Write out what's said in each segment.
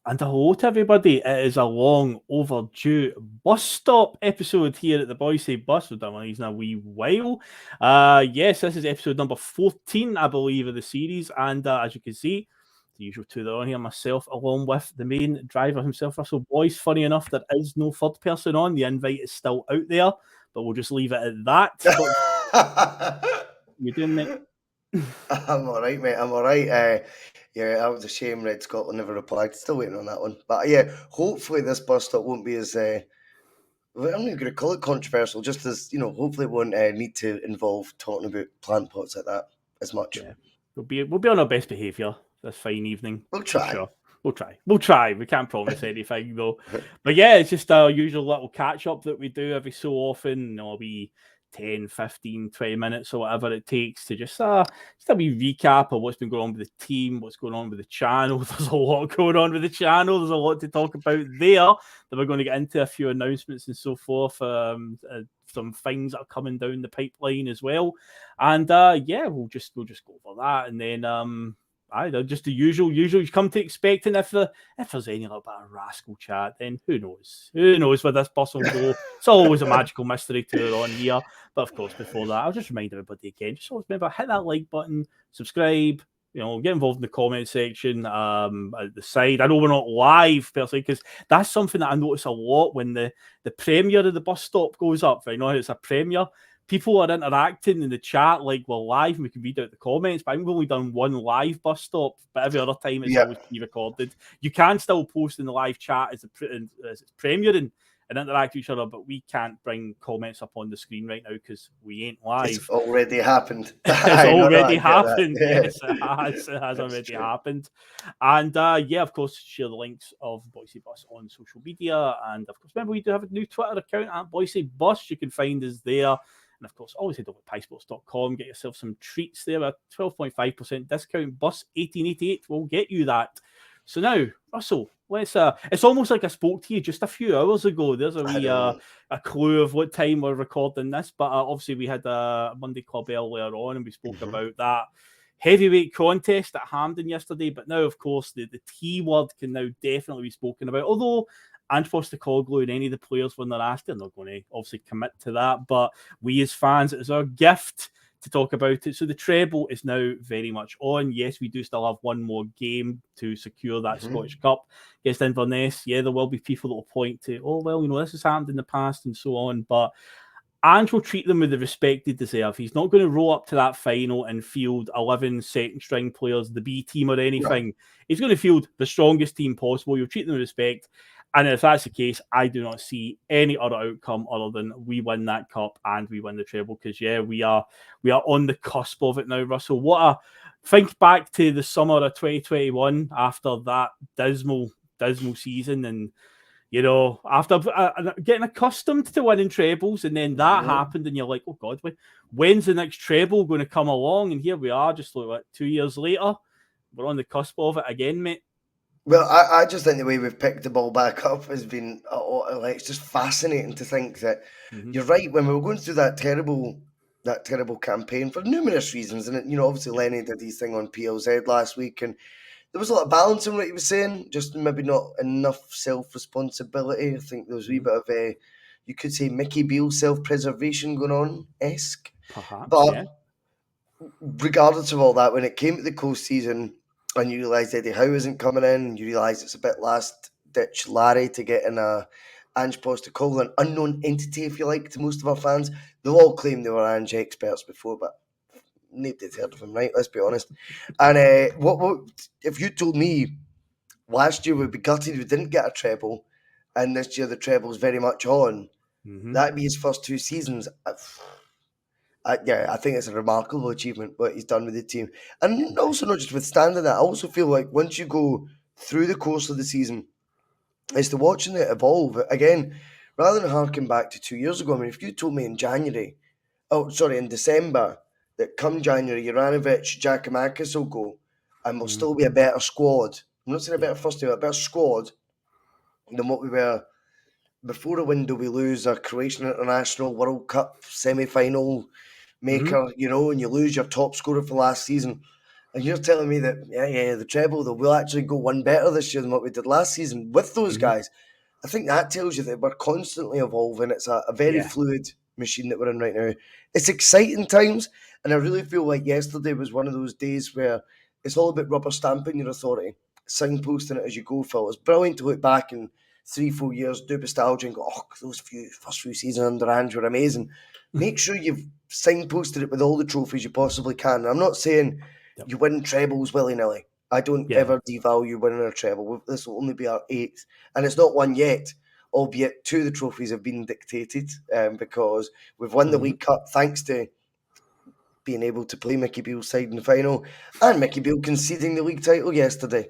And hello to everybody. It is a long overdue bus stop episode here at the Bhoycie Bus. We've done one of these in a wee while. Yes, this is episode number 14, I believe, of the series. And as you can see, the usual two that are on here, myself, along with the main driver himself, Russell. Boys, funny enough, there is no third person on. The invite is still out there, but we'll just leave it at that. You doing, mate? I'm all right, mate. I'm all right. Yeah, that was a shame Red Scotland never replied. Still waiting on that one. But yeah, hopefully this bus stop won't be as, I'm not even going to call it controversial, just as, hopefully it won't need to involve talking about plant pots like that as much. Yeah, we'll be on our best behaviour this fine evening. We'll try. Sure. We'll try. We can't promise anything, though. But yeah, it's just our usual little catch-up that we do every so often. We 10, 15, 20 minutes or whatever it takes to just a wee recap of what's been going on with the team, what's going on with the channel. There's a lot going on with the channel. There's a lot to talk about there that we're going to get into, a few announcements and so forth. Some things that are coming down the pipeline as well. And yeah, we'll just go over that. And then just the usual you come to expect. And if there's any little bit of rascal chat, then who knows where this bus will go. It's always a magical mystery tour on here. But of course, before that, I'll just remind everybody again, just always remember, hit that like button, subscribe, get involved in the comment section at the side. I know we're not live personally, because that's something that I notice a lot when the premiere of the bus stop goes up. I know it's a premiere. People are interacting in the chat like we're live and we can read out the comments, but I've only done one live bus stop, but every other time it's always pre-recorded. You can still post in the live chat as it's premiering and interact with each other, but we can't bring comments up on the screen right now because we ain't live. It's already happened. It's already happened. Yes, it has already happened. And yeah, of course, share the links of Bhoycie Bus on social media. And of course, remember, we do have a new Twitter account at Bhoycie Bus. You can find us there. And of course, always head over to piesports.com, get yourself some treats there. A 12.5% discount. Bus 1888 will get you that. So now, Russell, let's it's almost like I spoke to you just a few hours ago. There's a wee a clue of what time we're recording this, but obviously we had a Monday Club earlier on and we spoke about that heavyweight contest at Hampden yesterday. But now, of course, the T word can now definitely be spoken about, although Ange Postecoglou and any of the players, when they're asked, they're not going to obviously commit to that. But we as fans, it is our gift to talk about it. So the treble is now very much on. Yes, we do still have one more game to secure that Scottish Cup against Inverness. Yeah, there will be people that will point to, oh, well, this has happened in the past and so on. But Ange will treat them with the respect they deserve. He's not going to roll up to that final and field 11 second-string players, the B team or anything. No. He's going to field the strongest team possible. You'll treat them with respect. And if that's the case, I do not see any other outcome other than we win that cup and we win the treble. Because yeah, we are on the cusp of it now, Russell. Think back to the summer of 2021 after that dismal season, and after getting accustomed to winning trebles, and then that happened, and you're like, oh God, when's the next treble going to come along? And here we are, just like 2 years later, we're on the cusp of it again, mate. Well, I just think the way we've picked the ball back up has been, it's just fascinating to think that you're right. When we were going through that terrible campaign for numerous reasons, and obviously Lenny did his thing on PLZ last week, and there was a lot of balance in what he was saying, just maybe not enough self-responsibility. I think there was a wee bit of you could say Micky Beale self-preservation going on-esque. Perhaps, but regardless of all that, when it came to the close season, and you realise Eddie Howe isn't coming in, you realise it's a bit last-ditch Larry to get in a Ange Postecoglou, an unknown entity, if you like, to most of our fans. They'll all claim they were Ange experts before, but nobody's heard of him, right? Let's be honest. And what if you told me last year we'd be gutted we didn't get a treble, and this year the treble's very much on, that'd be his first 2 seasons. I think it's a remarkable achievement what he's done with the team. And also not just withstanding that, I also feel like once you go through the course of the season, it's to watching it evolve. Again, rather than harking back to 2 years ago, I mean, if you told me in December, that come January, Juranovic, Giacomakis will go, and we'll still be a better squad. I'm not saying a better first team, but a better squad than what we were before the window. We lose a Croatian International World Cup semi-final maker, and you lose your top scorer for last season. And you're telling me that, the treble, though, we'll actually go one better this year than what we did last season with those guys. I think that tells you that we're constantly evolving. It's a very fluid machine that we're in right now. It's exciting times, and I really feel like yesterday was one of those days where it's all about rubber stamping your authority, signposting it as you go, Phil. It's brilliant to look back in 3-4 years, do Bustalgia and go, oh, those first few seasons under Ange were amazing. Make sure you've signposted it with all the trophies you possibly can. I'm not saying you win trebles willy-nilly. I don't ever devalue winning a treble. This will only be our 8th, and it's not one yet, albeit 2 of the trophies have been dictated because we've won the League Cup thanks to being able to play Micky Beale's side in the final, and Micky Beale conceding the league title yesterday.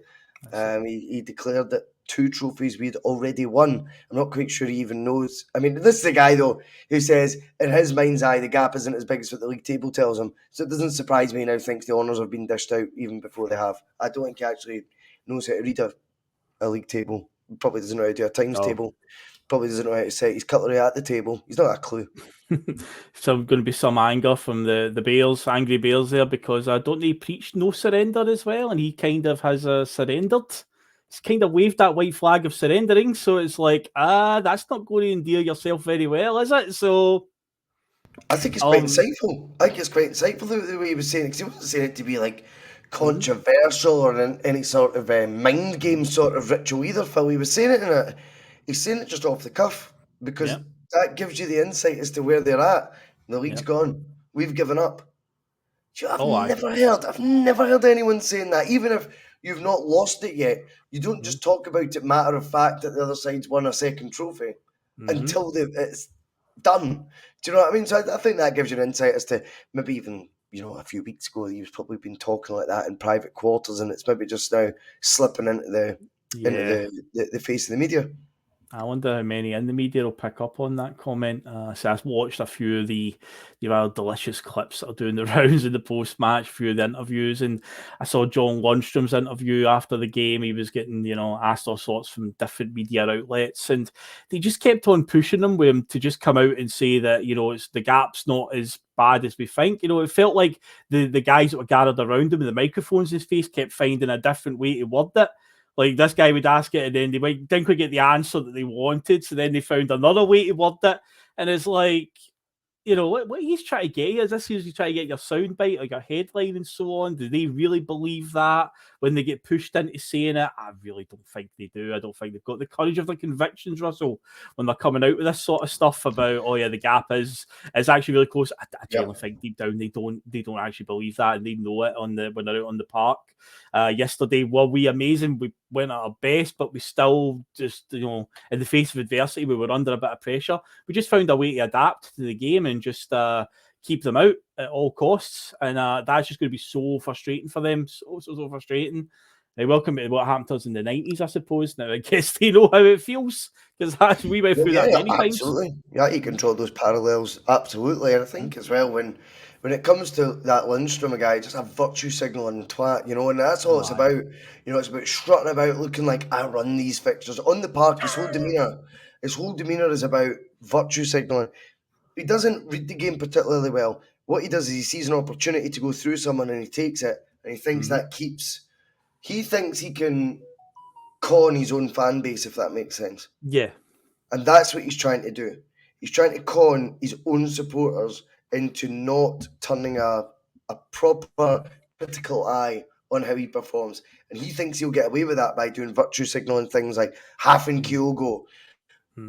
He declared that 2 trophies we'd already won. I'm not quite sure he even knows. I mean, this is the guy, though, who says in his mind's eye the gap isn't as big as what the league table tells him. So it doesn't surprise me he now thinks the honours have been dished out even before they have. I don't think he actually knows how to read a league table. Probably doesn't know how to do a times table. Probably doesn't know how to set his cutlery at the table. He's not got a clue. So going to be some anger from the Bears, angry Bears there, because don't they preach no surrender as well? And he kind of has surrendered. He's kind of waved that white flag of surrendering. So it's like, that's not going to endear yourself very well, is it? So I think it's quite insightful. I think it's quite insightful the way he was saying it, because he wasn't saying it to be like controversial or in any sort of mind game sort of ritual either, Phil. He was saying it he's saying it just off the cuff, because that gives you the insight as to where they're at. The league's gone. We've given up. I've never heard anyone saying that. Even if you've not lost it yet, you don't just talk about it matter of fact that the other side's won a second trophy until it's done. Do you know what I mean? So I think that gives you an insight as to maybe even, a few weeks ago he was probably been talking like that in private quarters, and it's maybe just now slipping into the face of the media. I wonder how many in the media will pick up on that comment. So I've watched a few of the delicious clips that are doing the rounds in the post-match, a few of the interviews, and I saw John Lundstrom's interview after the game. He was getting, asked all sorts from different media outlets, and they just kept on pushing him with him to just come out and say that, it's the gap's not as bad as we think. It felt like the guys that were gathered around him with the microphones in his face kept finding a different way to word it. Like, this guy would ask it, and then they didn't quite get the answer that they wanted, so then they found another way to word it, and it's like, what he's trying to get is this usually trying to get your soundbite, like a headline and so on. Do they really believe that when they get pushed into saying it? I really don't think they do. I don't think they've got the courage of their convictions, Russell, when they're coming out with this sort of stuff about, the gap is actually really close. I genuinely think deep down they don't actually believe that, and they know it when they're out on the park. Yesterday, were we amazing? We went at our best, but we still just, in the face of adversity, we were under a bit of pressure. We just found a way to adapt to the game and just keep them out at all costs. And that's just going to be so frustrating for them. So frustrating. Welcome to what happened to us in the 90s, I suppose. Now, I guess they know how it feels, because we went through that many times. Absolutely. Yeah, you can draw those parallels. Absolutely. And I think as well, when it comes to that Lundstrom guy, just a virtue signaling twat, and that's all it's about. It's about strutting about, looking like I run these fixtures. On the park, his whole demeanour is about virtue signaling. He doesn't read the game particularly well. What he does is he sees an opportunity to go through someone and he takes it, and he thinks that keeps. He thinks he can con his own fan base, if that makes sense. Yeah. And that's what he's trying to do. He's trying to con his own supporters into not turning a proper critical eye on how he performs. And he thinks he'll get away with that by doing virtue signalling things like half in Kyogo,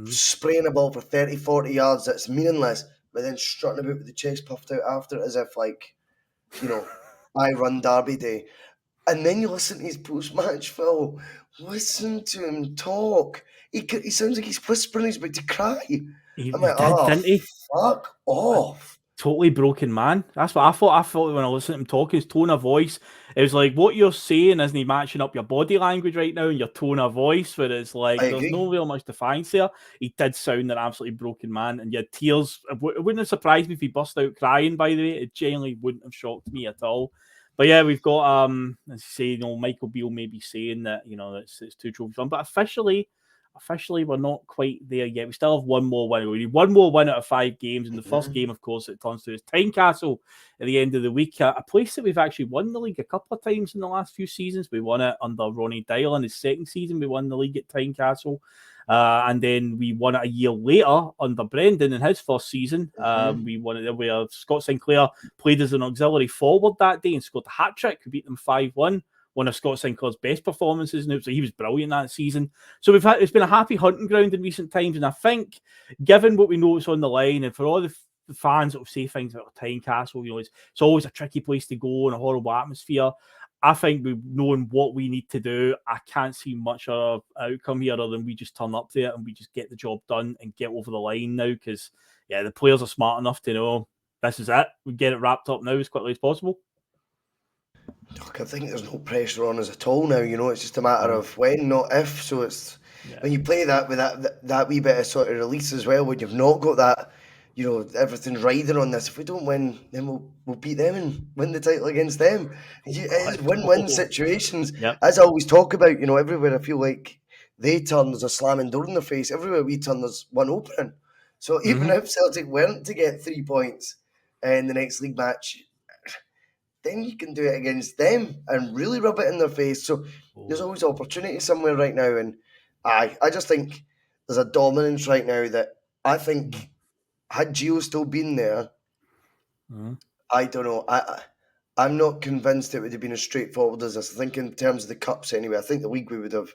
spraying a ball for 30, 40 yards that's meaningless, but then strutting about with the chest puffed out after it as if, like, I run Derby Day. And then you listen to his post-match, Phil. Listen to him talk. He sounds like he's whispering. He's about to cry. Didn't he? Fuck off. Totally broken man. That's what I thought. I thought when I listened to him talk, his tone of voice, it was like, what you're saying isn't he matching up your body language right now and your tone of voice, where it's like, there's no real much defiance there. He did sound an absolutely broken man, and you had tears. It wouldn't have surprised me if he burst out crying, by the way. It genuinely wouldn't have shocked me at all. But yeah, we've got, as you say, Michael Beale may be saying that, it's 2 trophies on, but officially, officially we're not quite there yet. We still have one more win. We need one more win out of 5 games. And the first game, of course, it turns to is Tynecastle at the end of the week. A place that we've actually won the league a couple of times in the last few seasons. We won it under Ronnie Dyle in his second season. We won the league at Tynecastle. And then we won it a year later under Brendan in his first season. We won it where Scott Sinclair played as an auxiliary forward that day and scored a hat-trick. We beat them 5-1. One of Scott Sinclair's best performances, and he was brilliant that season. So it's been a happy hunting ground in recent times, and I think, given what we know is on the line, and for all the fans that will say things about Tynecastle, it's always a tricky place to go and a horrible atmosphere. I think we've known what we need to do. I can't see much of an outcome here other than we just turn up there and we just get the job done and get over the line now, because the players are smart enough to know this is it. We get it wrapped up now as quickly as possible. Look, I think there's no pressure on us at all now. It's just a matter of when, not if. So it's when you play that with that wee bit of sort of release as well, when you've not got that, everything's riding on this. If we don't win, then we'll beat them and win the title against them. It's win-win situations. As I always talk about, everywhere I feel like they turn, there's a slamming door in their face. Everywhere we turn, there's one opening. So even if Celtic weren't to get 3 points in the next league match, then you can do it against them and really rub it in their face. So there's always opportunity somewhere right now. And I just think there's a dominance right now that I think had Gio still been there, I don't know. I'm not convinced it would have been as straightforward as this. I think in terms of the cups anyway, I think the league we would have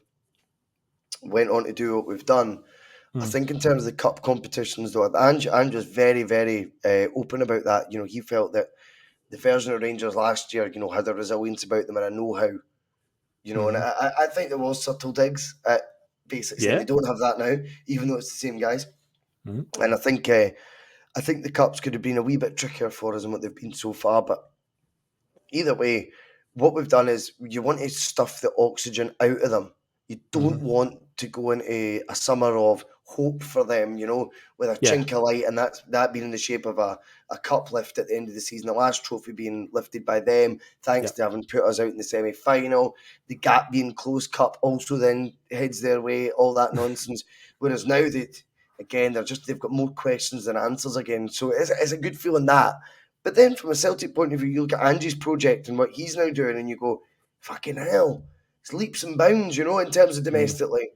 went on to do what we've done. I think in terms of the cup competitions though, Andrew's very, very open about that. He felt that the version of Rangers last year, had a resilience about them and a know-how, and I think there was subtle digs at basics. Yeah. They don't have that now, even though it's the same guys. And I think the cups could have been a wee bit trickier for us than what they've been so far. But either way, what we've done is you want to stuff the oxygen out of them. You don't want to go into a summer of hope for them, with a chink of light, and that being in the shape of a cup lift at the end of the season, the last trophy being lifted by them, thanks to having put us out in the semi-final, the gap being closed, cup also then heads their way, all that nonsense. Whereas now they've got more questions than answers again. So it's a good feeling that. But then from a Celtic point of view, you look at Angie's project and what he's now doing, and you go, fucking hell, it's leaps and bounds, in terms of domestically.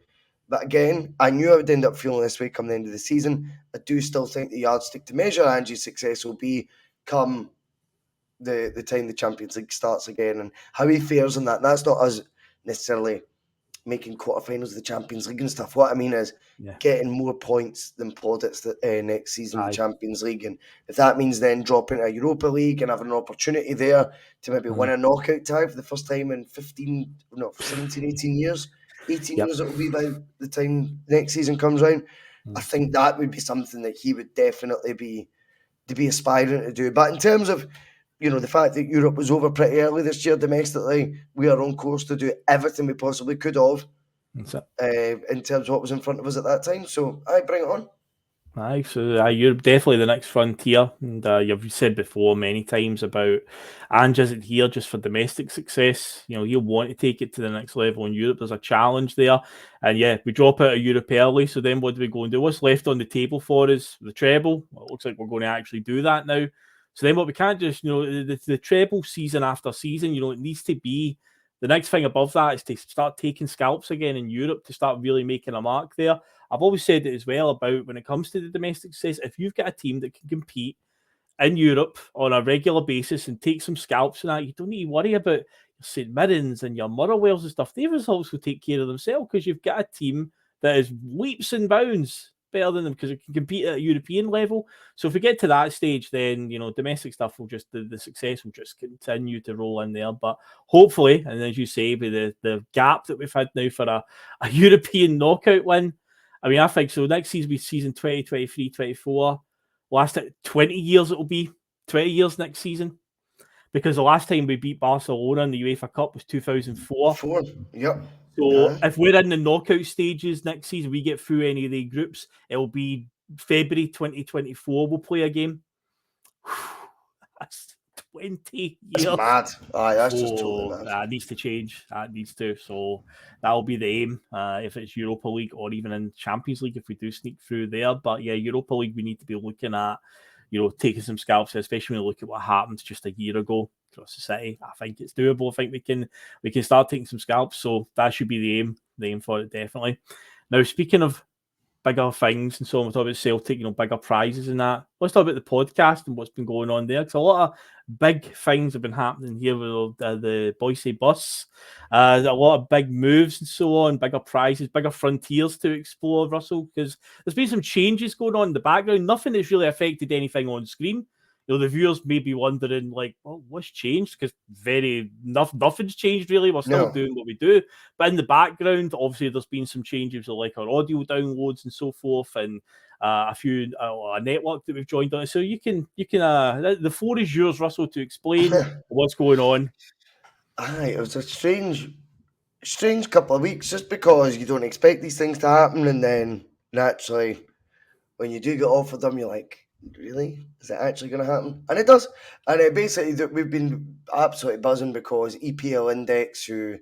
But again, I knew I would end up feeling this way come the end of the season. I do still think the yardstick to measure Angie's success will be come the time the Champions League starts again and how he fares in that. And that's not us necessarily making quarterfinals of the Champions League and stuff. What I mean is getting more points than plaudits next season in the Champions League. And if that means then dropping a Europa League and having an opportunity there to maybe win a knockout tie for the first time in 17, 18 years, 18 years it will be by the time next season comes round. I think that would be something that he would definitely be aspiring to do. But in terms of the fact that Europe was over pretty early this year domestically, we are on course to do everything we possibly could have in terms of what was in front of us at that time. So I bring it on. Aye, so Europe definitely the next frontier, and you've said before many times about Ange isn't here just for domestic success. He'll want to take it to the next level in Europe. There's a challenge there, and we drop out of Europe early. So then what do we go and do? What's left on the table for us? The treble. Well, it looks like we're going to actually do that now. So then what we can't just, the treble season after season, it needs to be, the next thing above that is to start taking scalps again in Europe, to start really making a mark there. I've always said it as well about when it comes to the domestic success, if you've got a team that can compete in Europe on a regular basis and take some scalps and that, you don't need to worry about your St Mirrens and your Motherwells and stuff. Their results will take care of themselves because you've got a team that is leaps and bounds better than them because it can compete at a European level. So if we get to that stage, then domestic stuff will just the success will just continue to roll in there. But hopefully, and as you say, with the gap that we've had now for a European knockout win, I mean, I think so. Next season will be season 2023-24. Last 20 years it will be 20 years next season. Because the last time we beat Barcelona in the UEFA Cup was 2004. Yep. So if we're in the knockout stages next season, we get through any of the groups, it'll be February 2024. We'll play a game. That's 20 It's years. mad. Aye, that's just totally mad. That needs to change. That needs to. So that'll be the aim. If it's Europa League or even in Champions League, if we do sneak through there. But yeah, Europa League, we need to be looking at, taking some scalps, especially when we look at what happened just a year ago across the city. I think it's doable. I think we can start taking some scalps. So that should be the aim for it, definitely. Now, speaking of bigger things and so on, we'll talk about Celtic, bigger prizes and that. Let's talk about the podcast and what's been going on there, because a lot of big things have been happening here with the Bhoycie Bus. A lot of big moves and so on, bigger prizes, bigger frontiers to explore, Russell, because there's been some changes going on in the background. Nothing that's really affected anything on screen. The viewers may be wondering, like, well, what's changed? Because nothing's changed, really. We're still doing what we do. But in the background, obviously, there's been some changes with, like, our audio downloads and so forth, and a network that we've joined on. So you can, the floor is yours, Russell, to explain what's going on. Aye, it was a strange couple of weeks, just because you don't expect these things to happen, and then naturally, when you do get offered them, you're like, really? Is it actually going to happen? And it does. And basically, we've been absolutely buzzing because EPL Index, who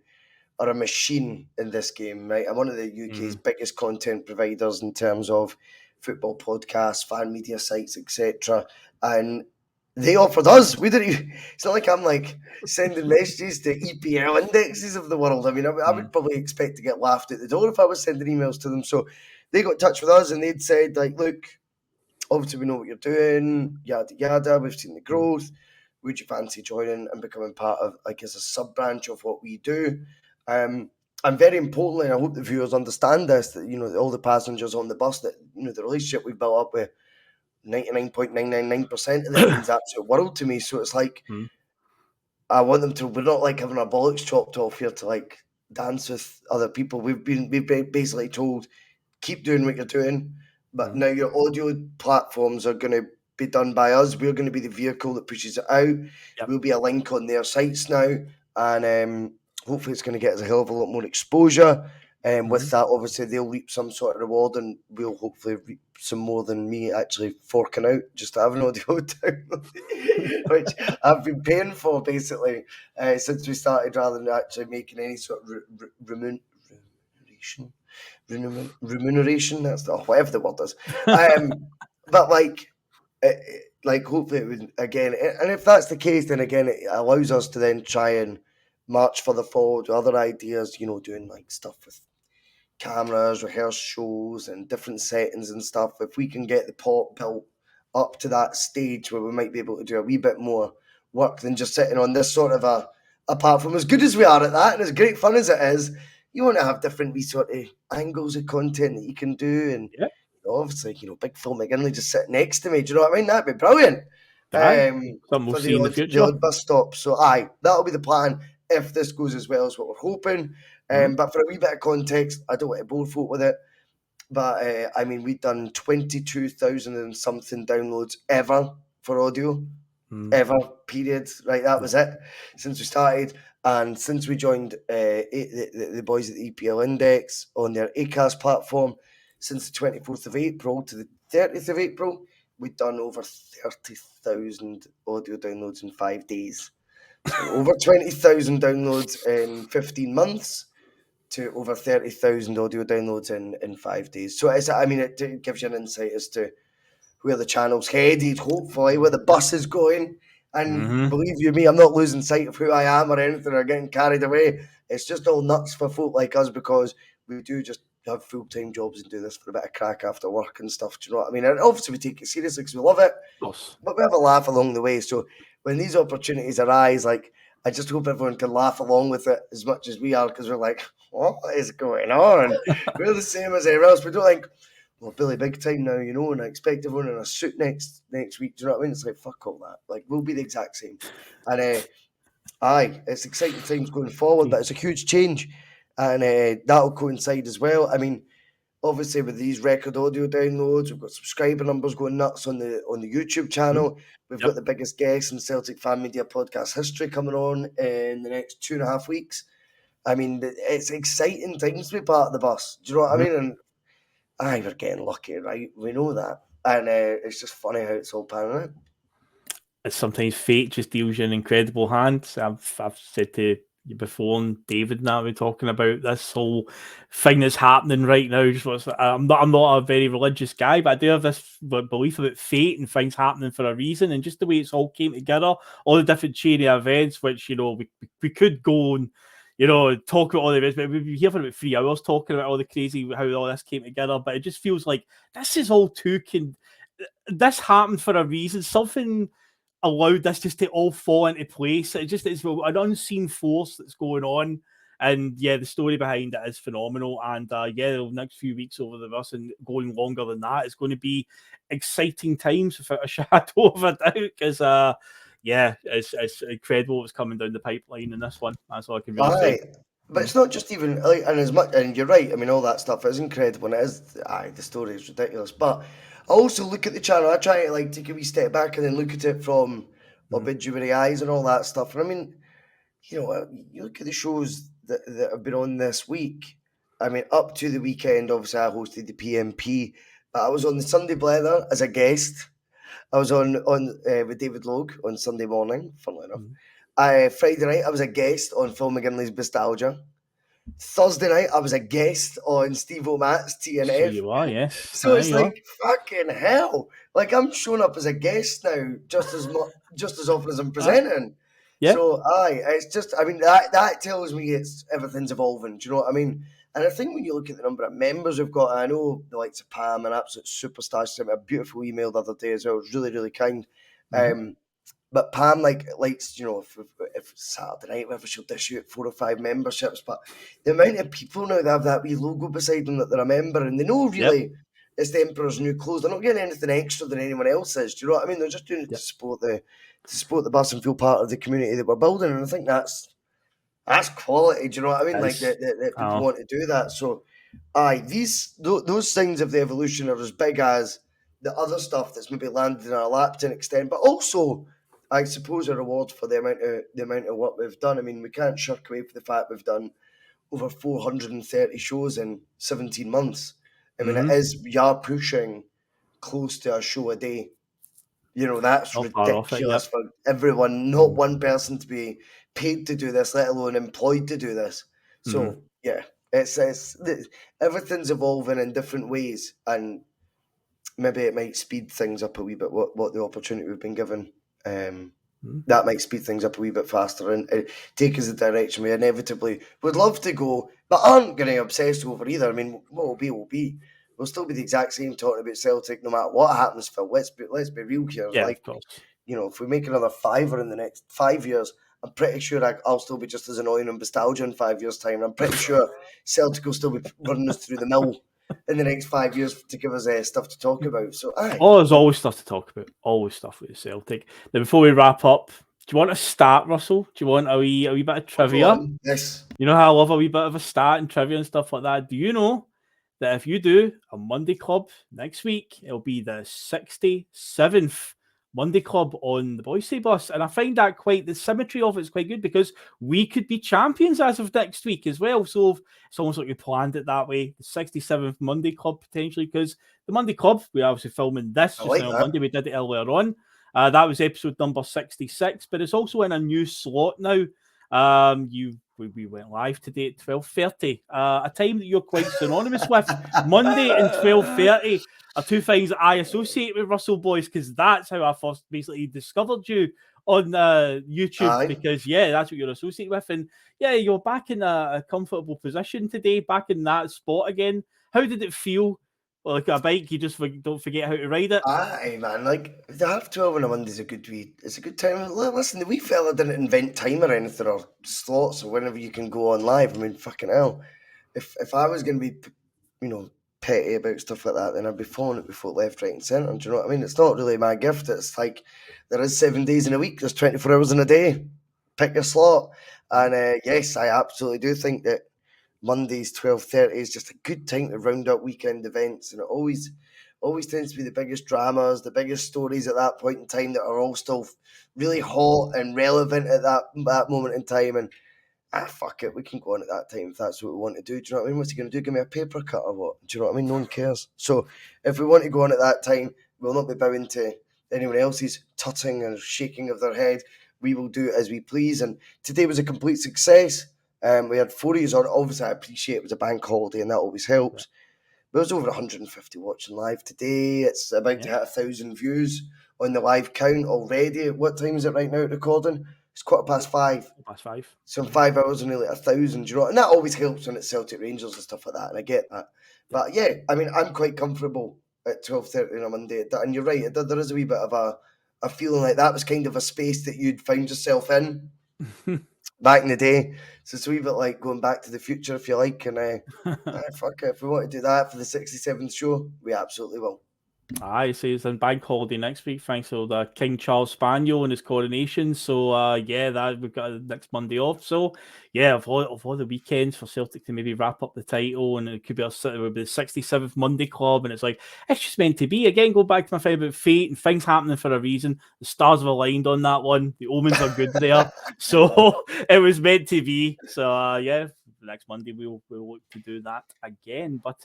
are a machine in this game, right? And one of the UK's biggest content providers in terms of football podcasts, fan media sites, etc. And they offered us. We didn't even, it's not like I'm like sending messages to EPL indexes of the world. I mean, I would probably expect to get laughed at the door if I was sending emails to them. So they got in touch with us and they'd said, like, look, obviously we know what you're doing, yada yada, we've seen the growth. Would you fancy joining and becoming part of, like, as a sub branch of what we do? And very importantly, and I hope the viewers understand this, that all the passengers on the bus, that the relationship we've built up with 99.999% of them means absolute world to me. So it's like, I want them to. We're not like having our bollocks chopped off here to like dance with other people. We've been basically told, keep doing what you're doing, but now your audio platforms are going to be done by us. We're going to be the vehicle that pushes it out. We'll be a link on their sites now, and hopefully it's going to get us a hell of a lot more exposure. And with that, obviously, they'll reap some sort of reward, and we'll hopefully reap some more than me actually forking out just to have an audio download, which I've been paying for basically since we started, rather than actually making any sort of remuneration. That's whatever the word is. But like hopefully it would, again, and if that's the case, then again it allows us to then try and march further forward with other ideas. Doing like stuff with cameras, rehearse shows, and different settings and stuff. If we can get the pot built up to that stage where we might be able to do a wee bit more work than just sitting on this sort of a platform, as good as we are at that, and as great fun as it is, you want to have different wee sort of angles of content that you can do. And obviously, big Phil McGinley just sitting next to me. Do you know what I mean? That'd be brilliant. Something we'll For see in the future. the odd bus stop. So aye, that'll be the plan if this goes as well as what we're hoping. But for a wee bit of context, I don't want to bore folk with it, but I mean, we've done 22,000 and something downloads ever for audio, ever, period. Right, that was it since we started. And since we joined the boys at the EPL Index on their Acast platform, since the 24th of April to the 30th of April, we've done over 30,000 audio downloads in 5 days. So over 20,000 downloads in 15 months to over 30,000 audio downloads in 5 days. So it gives you an insight as to where the channel's headed, hopefully, where the bus is going. And believe you me, I'm not losing sight of who I am or anything or getting carried away. It's just all nuts for folk like us because we do just have full-time jobs and do this for a bit of crack after work and stuff. Do you know what I mean? And obviously we take it seriously because we love it, but we have a laugh along the way. So when these opportunities arise, like, I just hope everyone can laugh along with it as much as we are, because we're like, what is going on? We're the same as everyone else. We don't think, well, Billy big time now, and I expect everyone in a suit next week. Do you know what I mean? It's like, fuck all that. Like, we'll be the exact same. And aye, it's exciting times going forward, but it's a huge change, and that'll coincide as well. I mean, obviously with these record audio downloads, we've got subscriber numbers going nuts on the YouTube channel. We've got the biggest guest in Celtic fan media podcast history coming on in the next 2.5 weeks. I mean, it's exciting things to be part of the bus. Do you know what I mean? And we're getting lucky, right? We know that. And it's just funny how it's all panning out. sometimes fate just deals you an incredible hand. I've said to you before, and David and I were talking about this whole thing that's happening right now. I'm not a very religious guy, but I do have this belief about fate and things happening for a reason, and just the way it's all came together, all the different chain of events, which we could go and talk about all the events, but we'd be here for about 3 hours talking about all the crazy how all this came together. But it just feels like this is all this happened for a reason. Something allowed this just to all fall into place. It's an unseen force that's going on. And yeah, the story behind it is phenomenal. And the next few weeks over the rest and going longer than that, it's going to be exciting times without a shadow of a doubt. Because it's incredible what's coming down the pipeline in this one. That's all I can really say. But it's not just even like, and you're right. I mean, all that stuff is incredible, and it is. The story is ridiculous. But I also look at the channel. I try to take a wee step back and then look at it from obituary eyes and all that stuff. And I mean, you look at the shows that have been on this week. I mean, up to the weekend, obviously, I hosted the PMP, but I was on the Sunday Blether as a guest. I was on with David Logue on Sunday morning, funnily enough. Friday night, I was a guest on Phil McGinley's Bustalgia. Thursday night, I was a guest on Steve O'Matt's TNF. So you are, yes. So it's like, fucking hell. Like, I'm showing up as a guest now just as often as I'm presenting. Yeah. So, it's just, I mean, that tells me everything's evolving. Do you know what I mean? And I think when you look at the number of members we've got, I know the likes of Pam, an absolute superstar, sent me a beautiful email the other day as well. It was really, really kind. But Pam likes, if Saturday night, whether she'll dish out 4 or 5 memberships. But the amount of people now that have that wee logo beside them that they're a member, and they know really it's the Emperor's New Clothes. They're not getting anything extra than anyone else is. Do you know what I mean? They're just doing it to support the bus and feel part of the community that we're building. And I think that's quality. Do you know what I mean? Like that people want to do that. So, those things of the evolution are as big as the other stuff that's maybe landed in our lap to an extent, but also, I suppose, a reward for the amount of work we've done. I mean, we can't shirk away from the fact we've done over 430 shows in 17 months. I mean, we are pushing close to a show a day. That's ridiculous for everyone, not one person to be paid to do this, let alone employed to do this. So, it's everything's evolving in different ways, and maybe it might speed things up a wee bit, what the opportunity we've been given. That might speed things up a wee bit faster and take us the direction we inevitably would love to go, but aren't getting obsessed over either. I mean, what will be. We'll still be the exact same talking about Celtic no matter what happens, Phil. Let's be real here. Yeah, of course. If we make another fiver in the next 5 years, I'm pretty sure I'll still be just as annoying on Bustalgia in 5 years' time. I'm pretty sure Celtic will still be running us through the mill in the next 5 years to give us stuff to talk about. So, there's always stuff to talk about. Always stuff with Celtic. Now, before we wrap up, do you want to start, Russell? Do you want a wee bit of trivia? Yes. You know how I love a wee bit of a start and trivia and stuff like that. Do you know that if you do a Monday Club next week, it'll be the 67th Monday Club on the Bhoycie Bus? And I find that the symmetry of it's quite good, because we could be champions as of next week as well. So it's almost like we planned it that way. The 67th Monday Club potentially, because the Monday Club, we're obviously filming this just on Monday. We did it earlier on. That was episode number 66, but it's also in a new slot now. We went live today at 12:30, a time that you're quite synonymous with. Monday and 12:30 are two things that I associate with Russell, boys, because that's how I first basically discovered you on YouTube. Because that's what you're associated with, and you're back in a comfortable position today, back in that spot again. How did it feel? Like a bike, you just don't forget how to ride it. Aye, man. Like, the 12:30 on a Monday is a good time. Listen, the wee fella didn't invent time or anything, or slots, or whenever you can go on live. I mean, fucking hell. If I was going to be, petty about stuff like that, then I'd be following it before left, right, and centre. Do you know what I mean? It's not really my gift. It's like there is 7 days in a week. There's 24 hours in a day. Pick your slot. And yes, I absolutely do think that Mondays 12:30 is just a good time to round up weekend events, and it always tends to be the biggest dramas, the biggest stories at that point in time that are all still really hot and relevant at that moment in time. And fuck it, we can go on at that time if that's what we want to do. Do you know what I mean? What's he going to do? Give me a paper cut or what? Do you know what I mean? No one cares. So if we want to go on at that time, we'll not be bowing to anyone else's tutting and shaking of their head. We will do it as we please. And today was a complete success. We had 40s on. Obviously, I appreciate it was a bank holiday, and that always helps. Yeah. There was over 150 watching live today. It's about to hit 1,000 views on the live count already. What time is it right now at recording? It's 5:15. 5:15. So in 5 hours, nearly 1,000, you know, and that always helps when it's Celtic Rangers and stuff like that, and I get that. But yeah, I mean, I'm quite comfortable at 12:30 on a Monday, and you're right, there is a wee bit of a feeling like that was kind of a space that you'd found yourself in back in the day. So it's a wee bit like going back to the future, if you like, and fuck it, if we want to do that for the 67th show, we absolutely will. Aye, so it's on bank holiday next week, thanks to the King Charles Spaniel and his coronation. So yeah, that we've got next Monday off. So yeah, of all the weekends for Celtic to maybe wrap up the title, and it could be the 67th Monday club, and it's like it's just meant to be. Again, go back to my thing about fate and things happening for a reason. The stars have aligned on that one. The omens are good there, so it was meant to be. So yeah. Next Monday we'll look to do that again. But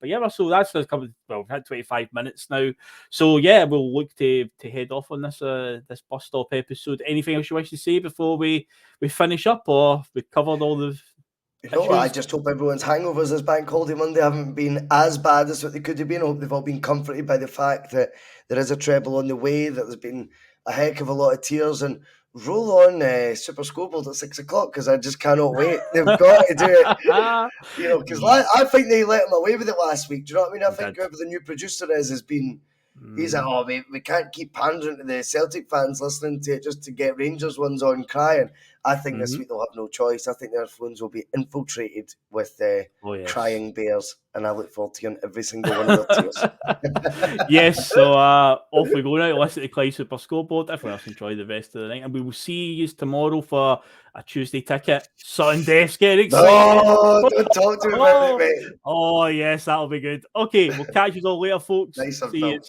yeah, Russell, that's coming. Well, we've had 25 minutes now, so yeah, we'll look to head off on this this bus stop episode. Anything else you wish to say before we finish up, or we covered all the? No, I just hope everyone's hangovers this bank holiday Monday haven't been as bad as what they could have been. I hope they've all been comforted by the fact that there is a treble on the way, that there's been a heck of a lot of tears, and roll on Super Scoreboard at 6 o'clock, because I just cannot wait. They've got to do it. You know, because I think they let them away with it last week. Do you know what I mean? I think whoever the new producer has been... He's like, oh, we can't keep pandering to the Celtic fans listening to it just to get Rangers ones on crying. I think this week they'll have no choice. I think their phones will be infiltrated with crying bears, and I look forward to hearing every single one of their tears. Yes, so off we go now. Listen to Clyde Super Scoreboard. Everyone else enjoy the rest of the night, and we will see you tomorrow for a Tuesday ticket. Sunday's getting excited. Oh, don't talk to me about it, mate. Oh, yes, that'll be good. Okay, we'll catch you all later, folks. Nice see you.